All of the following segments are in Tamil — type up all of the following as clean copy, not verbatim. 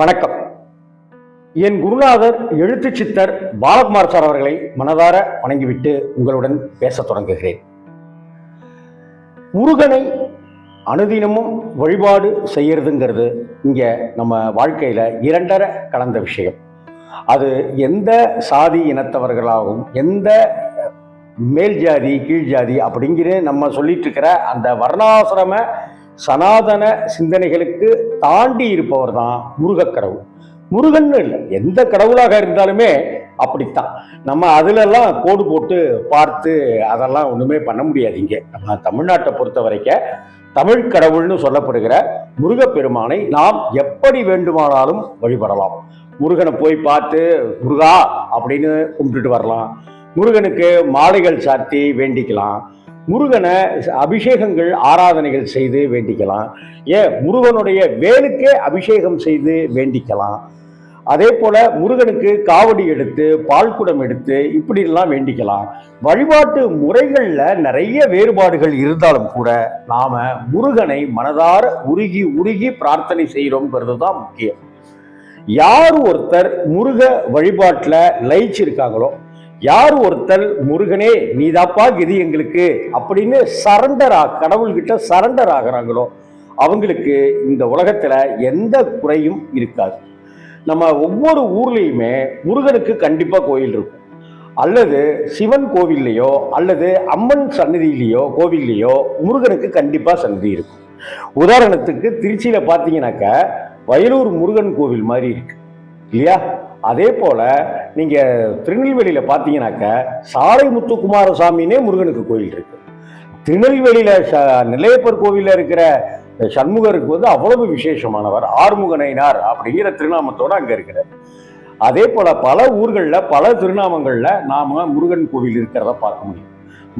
வணக்கம். என் குருநாதர் எழுத்து சித்தர் பாலகுமார் சார் அவர்களை மனதார வணங்கிவிட்டு உங்களுடன் பேசத் தொடங்குகிறேன். முருகனை அனுதினமும் வழிபாடு செய்யறதுங்கிறது இங்க நம்ம வாழ்க்கையில இரண்டரை கலந்த விஷயம். அது எந்த சாதி இனத்தவர்களாகவும் எந்த மேல் ஜாதி கீழ் ஜாதி அப்படிங்கிற நம்ம சொல்லிட்டு இருக்கிற அந்த வர்ணாசிரம சனாதன சிந்தனைகளுக்கு தாண்டி இருப்பவர் தான் முருகக் கடவுள். முருகன் இல்லை, எந்த கடவுளாக இருந்தாலுமே அப்படித்தான். நம்ம அதுலெல்லாம் கோடு போட்டு பார்த்து அதெல்லாம் ஒண்ணுமே பண்ண முடியாது. இங்கே நம்ம தமிழ்நாட்டை பொறுத்த வரைக்கும் தமிழ் கடவுள்னு சொல்லப்படுகிற முருகப்பெருமானை நாம் எப்படி வேண்டுமானாலும் வழிபடலாம். முருகனை போய் பார்த்து முருகா அப்படின்னு கும்பிட்டுட்டு வரலாம். முருகனுக்கு மாலைகள் சாத்தி வேண்டிக்கலாம். முருகனை அபிஷேகங்கள் ஆராதனைகள் செய்து வேண்டிக்கலாம். ஏன் முருகனுடைய வேலுக்கே அபிஷேகம் செய்து வேண்டிக்கலாம். அதே போல முருகனுக்கு காவடி எடுத்து பால்குடம் எடுத்து இப்படிலாம் வேண்டிக்கலாம். வழிபாட்டு முறைகள்ல நிறைய வேறுபாடுகள் இருந்தாலும் கூட நாம முருகனை மனதார உருகி உருகி பிரார்த்தனை செய்யறோம்ங்கிறது தான் முக்கியம். யார் ஒருத்தர் முருக வழிபாட்டுல லயிச்சிருக்காங்களோ, யார் ஒருத்தர் முருகனே நீதாப்பா கதி எங்களுக்கு அப்படின்னு கடவுள்கிட்ட சரண்டர் ஆகிறாங்களோ அவங்களுக்கு இந்த உலகத்துல எந்த குறையும் இருக்காது. நம்ம ஒவ்வொரு ஊர்லயுமே முருகனுக்கு கண்டிப்பா கோயில் இருக்கும். அல்லது சிவன் கோவில்லையோ அல்லது அம்மன் சன்னதியிலையோ கோவில்லையோ முருகனுக்கு கண்டிப்பா சன்னதி இருக்கும். உதாரணத்துக்கு திருச்சியில பாத்தீங்கன்னாக்க வயலூர் முருகன் கோவில் மாதிரி இருக்கு இல்லையா? அதே போல நீங்க திருநெல்வேலியில பாத்தீங்கன்னாக்க சாலை முத்துக்குமாரசாமினே முருகனுக்கு கோயில் இருக்கு. திருநெல்வேலியில நெல்லையப்பர் கோவில்ல இருக்கிற சண்முகருக்கு அவ்வளவு விசேஷமானவர், ஆறுமுகனைனார் அப்படிங்கிற திருநாமத்தோட அங்க இருக்கிறார். அதே போல பல ஊர்கள்ல பல திருநாமங்கள்ல நாம முருகன் கோவில் இருக்கிறத பார்க்க முடியும்.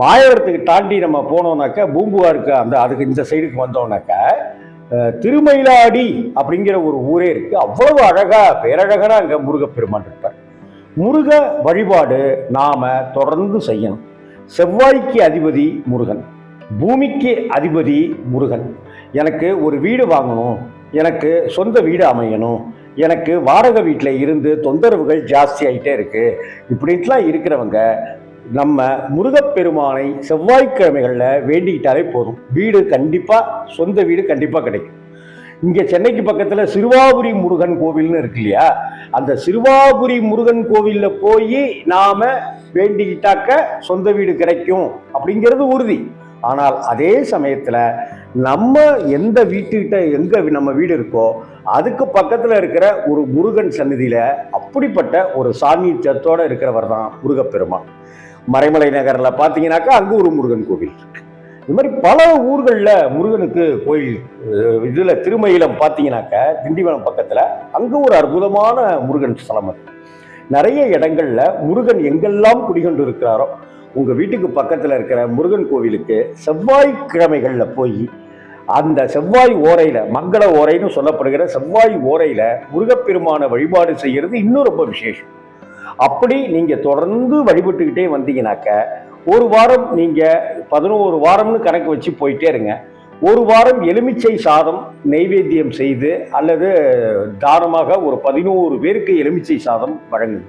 மாயவரத்துக்கு தாண்டி நம்ம போனோம்னாக்க பூம்புகாருக்கு அதுக்கு இந்த சைடுக்கு வந்தோம்னாக்க திருமயிலாடி அப்படிங்கிற ஒரு ஊரே இருக்கு. அவ்வளவு அழகா பேரழகனா அங்க முருகப்பெருமான் இருப்பார். முருக வழிபாடு நாம தொடர்ந்து செய்யணும். செவ்வாய்க்கு அதிபதி முருகன், பூமிக்கு அதிபதி முருகன். எனக்கு ஒரு வீடு வாங்கணும், எனக்கு சொந்த வீடு அமையணும், எனக்கு வாடகை வீட்டில் இருந்து தொந்தரவுகள் ஜாஸ்தி ஆகிட்டே இருக்கு, இப்படின்ட்டுலாம் இருக்கிறவங்க நம்ம முருகப்பெருமானை செவ்வாய்க்கிழமைகளில் வேண்டிக்கிட்டாலே போதும். வீடு கண்டிப்பாக, சொந்த வீடு கண்டிப்பாக கிடைக்கும். இங்கே சென்னைக்கு பக்கத்தில் சிறுவாபுரி முருகன் கோவில்னு இருக்கு இல்லையா? அந்த சிறுவாபுரி முருகன் கோவிலில் போய் நாம் வேண்டிக்கிட்டாக்க சொந்த வீடு கிடைக்கும் அப்படிங்கிறது உறுதி. ஆனால் அதே சமயத்தில் நம்ம எந்த வீட்டுக்கிட்ட எங்கே நம்ம வீடு இருக்கோ அதுக்கு பக்கத்தில் இருக்கிற ஒரு முருகன் சன்னதியில் அப்படிப்பட்ட ஒரு சாநித்தியத்தோடு இருக்கிறவர் தான் முருகப்பெருமான். மறைமலை நகரில் பார்த்தீங்கன்னாக்கா அங்கே ஒரு முருகன் கோவில் இருக்கு. இது மாதிரி பல ஊர்களில் முருகனுக்கு கோயில். இதில் திருமயிலம் பார்த்தீங்கன்னாக்க திண்டிவனம் பக்கத்தில் அங்கே ஒரு அற்புதமான முருகன் ஸ்தலம் இருக்கு. நிறைய இடங்கள்ல முருகன் எங்கெல்லாம் குடிகொண்டு இருக்கிறாரோ உங்கள் வீட்டுக்கு பக்கத்தில் இருக்கிற முருகன் கோவிலுக்கு செவ்வாய்க்கிழமைகளில் போய் அந்த செவ்வாய் ஓரையில், மங்கள ஓரைன்னு சொல்லப்படுகிற செவ்வாய் ஓரையில் முருகப்பெருமான வழிபாடு செய்கிறது இன்னும் ரொம்ப விசேஷம். அப்படி நீங்க தொடர்ந்து வழிபட்டுக்கிட்டே வந்தீங்கன்னாக்க ஒரு வாரம் நீங்க 11 வாரம்னு கணக்கு வச்சு போயிட்டே இருங்க. ஒரு வாரம் எலுமிச்சை சாதம் நெய்வேத்தியம் செய்து அல்லது தானமாக ஒரு 11 பேருக்கு எலுமிச்சை சாதம் வழங்குங்க.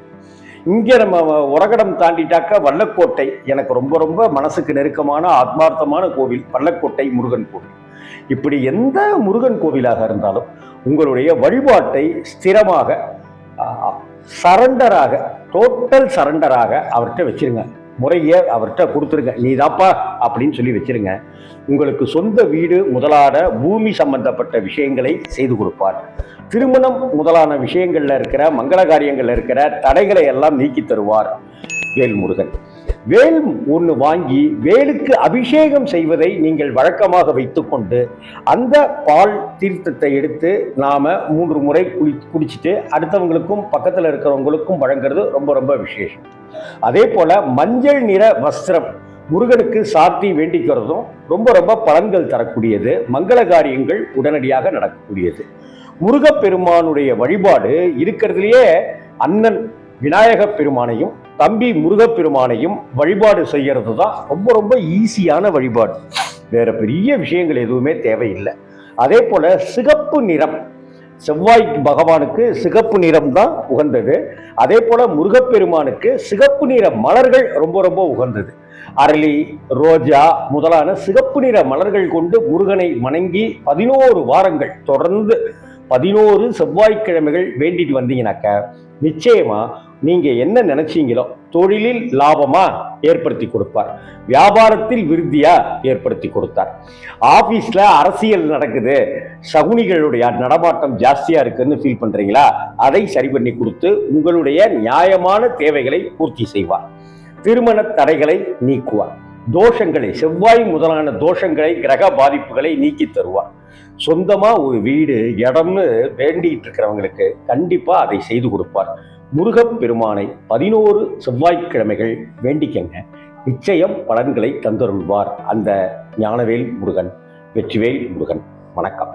இங்கே நம்ம உரகடம் தாண்டிட்டாக்க வல்லக்கோட்டை, எனக்கு ரொம்ப ரொம்ப மனசுக்கு நெருக்கமான ஆத்மார்த்தமான கோவில் வல்லக்கோட்டை முருகன் கோவில். இப்படி எந்த முருகன் கோவிலாக இருந்தாலும் உங்களுடைய வழிபாட்டை ஸ்திரமாக சரண்டராக, டோட்டல் சரண்டராக அவர்கிட்ட வச்சிருங்க. முறையை அவர்கிட்ட கொடுத்துருங்க. நீதாப்பா அப்படின்னு சொல்லி வச்சிருங்க. உங்களுக்கு சொந்த வீடு முதலான பூமி சம்பந்தப்பட்ட விஷயங்களை செய்து கொடுப்பார். திருமணம் முதலான விஷயங்கள்ல இருக்கிற மங்கள காரியங்கள்ல இருக்கிற தடைகளை எல்லாம் நீக்கி தருவார் வேல்முருகன். வேல் ஒன்று வாங்கி வேலுக்கு அபிஷேகம் செய்வதை நீங்கள் வழக்கமாக வைத்துக்கொண்டு அந்த பால் தீர்த்தத்தை எடுத்து நாம 3 முறை குடிச்சிட்டு அடுத்தவங்களுக்கும் பக்கத்தில் இருக்கிறவங்களுக்கும் வழங்குறது ரொம்ப ரொம்ப விசேஷம். அதே போல மஞ்சள் நிற வஸ்திரம் முருகனுக்கு சாத்தி வேண்டிக்கிறதும் ரொம்ப ரொம்ப பலன்கள் தரக்கூடியது, மங்கள காரியங்கள் உடனடியாக நடக்கக்கூடியது. முருகப்பெருமானுடைய வழிபாடு இருக்கிறதுலேயே அண்ணன் விநாயக பெருமானையும் தம்பி முருகப்பெருமானையும் வழிபாடு செய்யறது தான் ரொம்ப ரொம்ப ஈஸியான வழிபாடு. வேற பெரிய விஷயங்கள் எதுவுமே தேவையில்லை. அதே போல சிகப்பு நிறம் செவ்வாய் பகவானுக்கு சிகப்பு நிறம் தான் உகந்தது. அதே போல முருகப்பெருமானுக்கு சிகப்பு நிற மலர்கள் ரொம்ப ரொம்ப உகந்தது. அரளி, ரோஜா முதலான சிகப்பு நிற மலர்கள் கொண்டு முருகனை வணங்கி 11 வாரங்கள் தொடர்ந்து 11 செவ்வாய்க்கிழமைகள் வேண்டிட்டு வந்தீங்கன்னாக்க நிச்சயமா நீங்க என்ன நினைச்சீங்களோ தொழிலில் லாபமா ஏற்படுத்தி கொடுப்பார், வியாபாரத்தில் விருத்தியா ஏற்படுத்தி கொடுத்தார். ஆபீஸ்ல அரசியல் நடக்குது, சகுனிகளுடைய நடமாட்டம் ஜாஸ்தியா இருக்குன்னு ஃபீல் பண்றீங்களா, அதை சரி பண்ணி கொடுத்து உங்களுடைய நியாயமான தேவைகளை பூர்த்தி செய்வார். திருமண தடைகளை நீக்குவார். தோஷங்களை, செவ்வாய் முதலான தோஷங்களை, கிரக பாதிப்புகளை நீக்கி தருவார். சொந்தமா ஒரு வீடு, இடம்னு வேண்டிட்டு இருக்கிறவங்களுக்கு கண்டிப்பா அதை செய்து கொடுப்பார். முருகப்பெருமானை 11 செவ்வாய்க்கிழமைகள் வேண்டிக்கங்க, நிச்சயம் பலன்களை தந்தருள்வார் அந்த ஞானவேல் முருகன். வெற்றிவேல் முருகன். வணக்கம்.